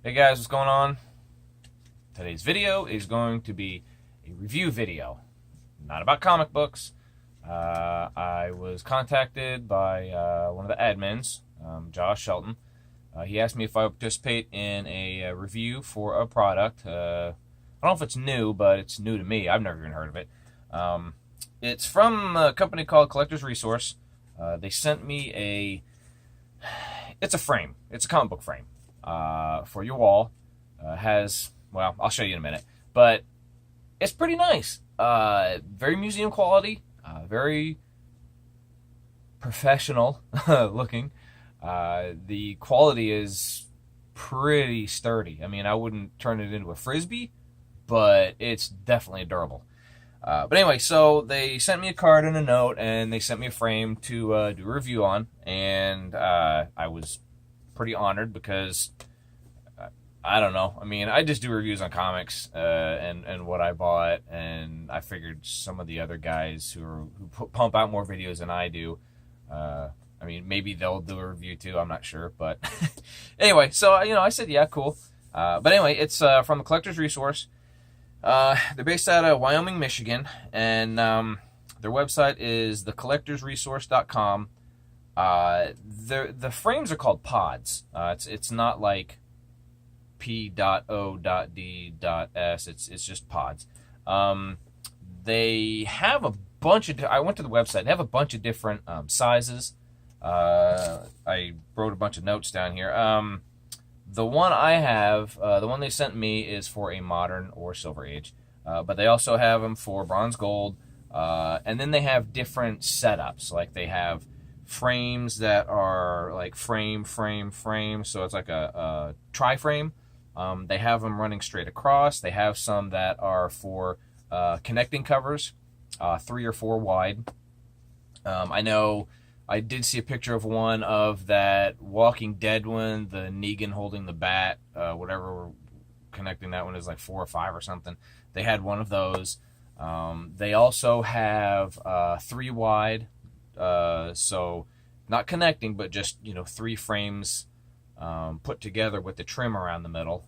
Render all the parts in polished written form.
Hey guys, what's going on? Today's video is going to be a review video, not about comic books. I was contacted by one of the admins, Josh Shelton. He asked me if I would participate in a review for a product. I don't know if it's new, but it's new to me. I've never even heard of it. It's from a company called Collector's Resource. They sent me it's a frame. It's a comic book frame for your wall. Well, I'll show you in a minute, but it's pretty nice. Very museum quality, very professional looking. The quality is pretty sturdy. I mean, I wouldn't turn it into a frisbee, but it's definitely durable. But anyway, so they sent me a card and a note, and they sent me a frame to do a review on, and I was pretty honored because I don't know. I mean, I just do reviews on comics and what I bought, and I figured some of the other guys who pump out more videos than I do, I mean, maybe they'll do a review too. I'm not sure, but anyway, so I said yeah, cool. But anyway, it's from the Collector's Resource. They're based out of Wyoming, Michigan, and their website is thecollectorsresource.com. The frames are called pods. It's not like P.O.D.S. It's just pods. They have a bunch of. I went to the website. They have a bunch of different sizes. I wrote a bunch of notes down here. The one I have, the one they sent me, is for a modern or silver age, but they also have them for bronze, gold, and then they have different setups. Like they have frames that are like frame, so it's like a tri-frame. They have them running straight across. They have some that are for connecting covers, 3 or 4 wide. I know I did see a picture of one of that Walking Dead one, the Negan holding the bat, whatever connecting that one is like 4 or 5 or something. They had one of those. They also have 3 wide, so not connecting, but just 3 frames put together with the trim around the middle.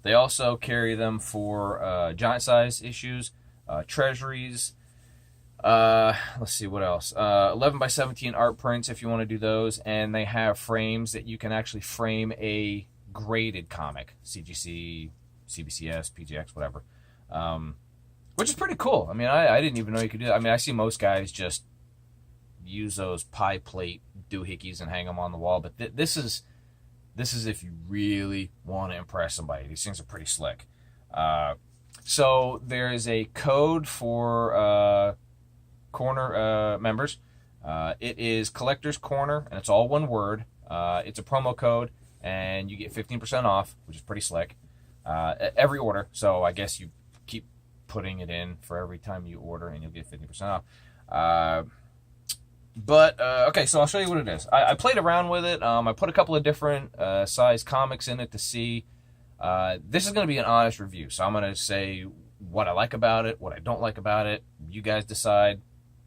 They also carry them for giant size issues, treasuries. Let's see what else. 11 by 17 art prints if you want to do those, and they have frames that you can actually frame a graded comic, CGC, CBCS, PGX, whatever, which is pretty cool. I mean, I didn't even know you could do that. I mean, I see most guys just use those pie plate doohickeys and hang them on the wall, but this is if you really want to impress somebody. These things are pretty slick. So there is a code for Corner members. It is Collector's Corner, and it's all one word. It's a promo code, and you get 15% off, which is pretty slick, every order. So I guess you keep putting it in for every time you order, and you'll get 50% off. Okay, so I'll show you what it is. I played around with it. I put a couple of different size comics in it to see. This is going to be an honest review, so I'm going to say what I like about it, what I don't like about it. You guys decide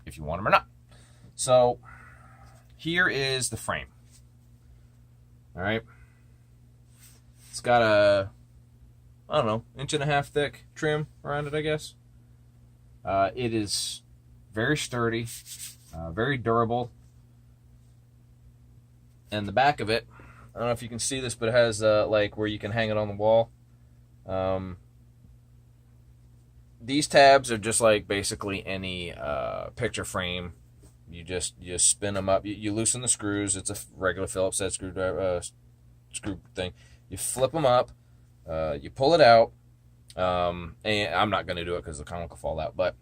if you want them or not. So here is the frame. All right. It's got a, I don't know, 1.5 inch thick trim around it, I guess. It is very sturdy, very durable. And the back of it, I don't know if you can see this, but it has like where you can hang it on the wall. These tabs are just like basically any picture frame. You just spin them up. You loosen the screws. It's a regular Phillips head screwdriver screw thing. You flip them up. You pull it out. And I'm not going to do it because the comic will fall out. But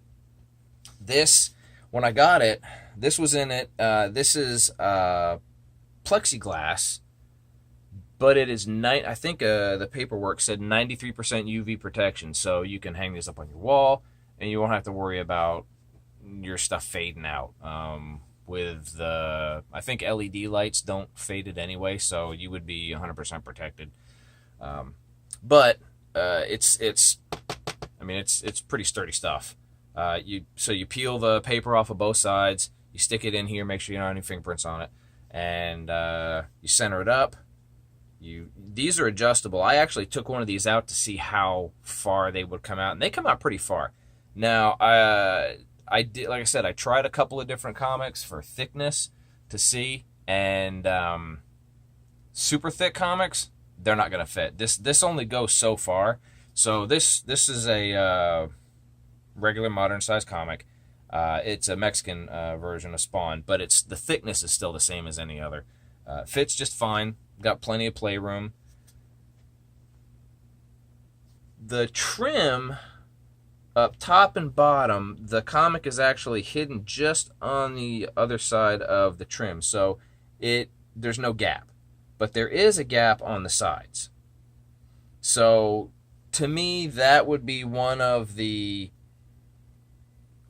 this, when I got it, this was in it. This is plexiglass. But it is I think the paperwork said 93% UV protection, so you can hang this up on your wall, and you won't have to worry about your stuff fading out. With the, I think LED lights don't fade it anyway, so you would be 100% protected. But it's pretty sturdy stuff. So you peel the paper off of both sides, you stick it in here, make sure you don't have any fingerprints on it, and you center it up. These are adjustable. I actually took one of these out to see how far they would come out, and they come out pretty far. Now, I did, like I said, I tried a couple of different comics for thickness to see, and super thick comics, they're not going to fit. This only goes so far. So this is a regular modern size comic. It's a Mexican version of Spawn, but the thickness is still the same as any other. Fits just fine. Got plenty of playroom. The trim up top and bottom, the comic is actually hidden just on the other side of the trim, so there's no gap, but there is a gap on the sides. So to me, that would be one of the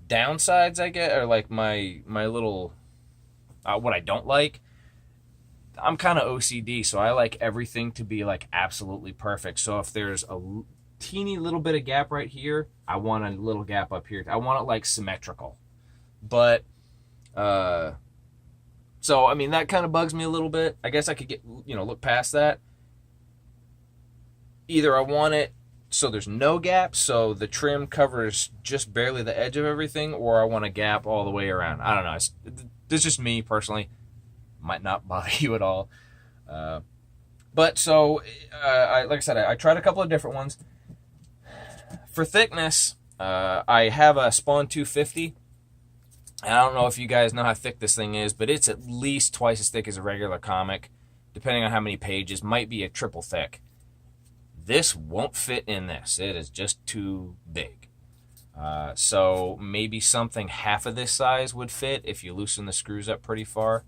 downsides, I get, or like my little what I don't like. I'm kind of OCD, so I like everything to be like absolutely perfect. So if there's a teeny little bit of gap right here, I want a little gap up here. I want it like symmetrical. But so I mean, that kind of bugs me a little bit. I guess I could look past that. Either I want it so there's no gap, so the trim covers just barely the edge of everything, or I want a gap all the way around. I don't know. This is just me personally. Might not bother you at all. But so, like I said, I tried a couple of different ones. For thickness, I have a Spawn 250. I don't know if you guys know how thick this thing is, but it's at least twice as thick as a regular comic, depending on how many pages. Might be a triple thick. This won't fit in this. It is just too big. So maybe something half of this size would fit if you loosen the screws up pretty far.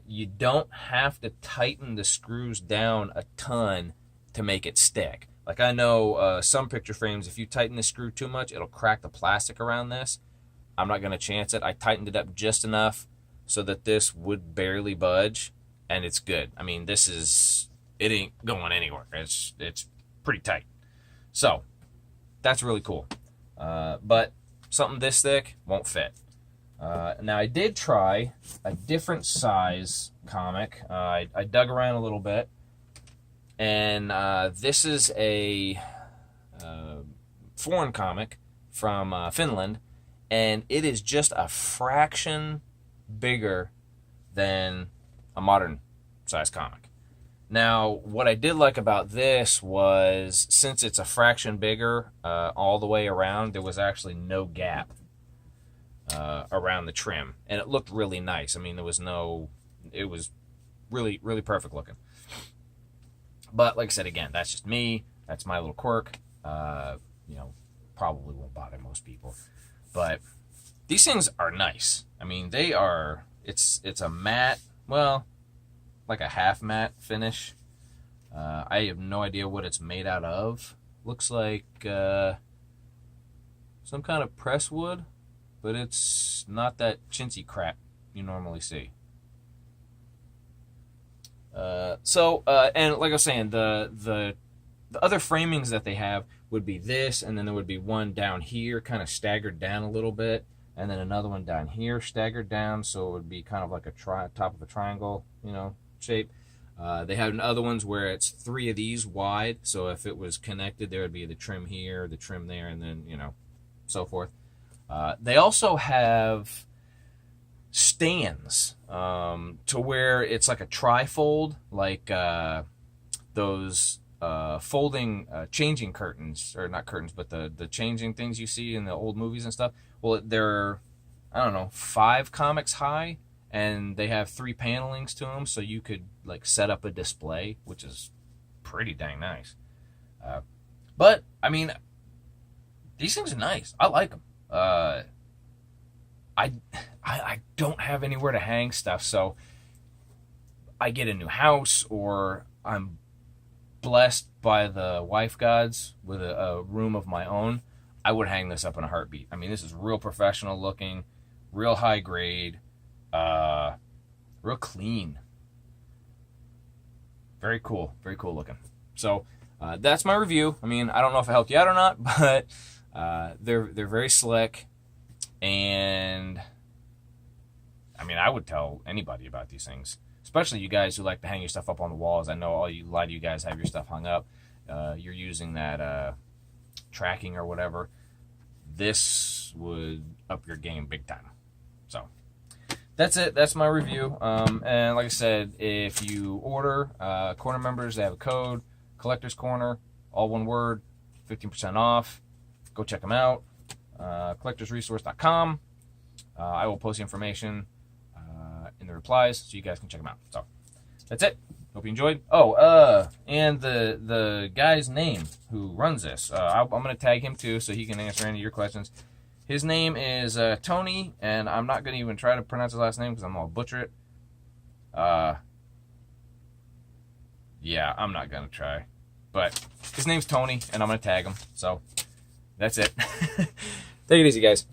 You don't have to tighten the screws down a ton to make it stick. Like I know some picture frames, if you tighten the screw too much, it'll crack the plastic around this. I'm not going to chance it. I tightened it up just enough so that this would barely budge, and it's good. I mean, it ain't going anywhere. It's pretty tight. So, that's really cool. But something this thick won't fit. Now, I did try a different size comic. I dug around a little bit, and this is a foreign comic from Finland, and it is just a fraction bigger than a modern size comic. Now, what I did like about this was, since it's a fraction bigger all the way around, there was actually no gap around the trim, and it looked really nice. I mean, it was really, really perfect looking. But like I said, again, that's just me. That's my little quirk. Probably won't bother most people. But these things are nice. I mean, they are, it's a matte, well, like a half matte finish. I have no idea what it's made out of. Looks like some kind of press wood, but it's not that chintzy crap you normally see. And like I was saying, the other framings that they have would be this, and then there would be one down here kind of staggered down a little bit, and then another one down here staggered down, so it would be kind of like a top of a triangle, shape. They have other ones where it's 3 of these wide, so if it was connected, there would be the trim here, the trim there, and then, so forth. They also have stands to where it's like a trifold, like those folding changing curtains, or not curtains, but the changing things you see in the old movies and stuff. Well, they're, I don't know, 5 comics high, and they have 3 panelings to them, so you could like set up a display, which is pretty dang nice. But I mean, these things are nice. I like them. I don't have anywhere to hang stuff, so I get a new house, or I'm blessed by the wife gods with a room of my own, I would hang this up in a heartbeat. I mean, this is real professional looking, real high grade, real clean. Very cool looking. So that's my review. I mean, I don't know if it helped you out or not, but they're very slick, and I mean, I would tell anybody about these things, especially you guys who like to hang your stuff up on the walls. I know a lot of you guys have your stuff hung up. You're using that tracking or whatever. This would up your game big time. So that's it. That's my review. And like I said, if you order Corner members, they have a code, Collector's Corner, all one word, 15% off. Go check them out. collectorsresource.com. I will post the information in the replies so you guys can check them out. So that's it. Hope you enjoyed. Oh, and the guy's name who runs this, I'm going to tag him too so he can answer any of your questions. His name is Tony, and I'm not going to even try to pronounce his last name because I'm going to butcher it. Yeah, I'm not going to try. But his name's Tony, and I'm going to tag him. So that's it. Take it easy, guys.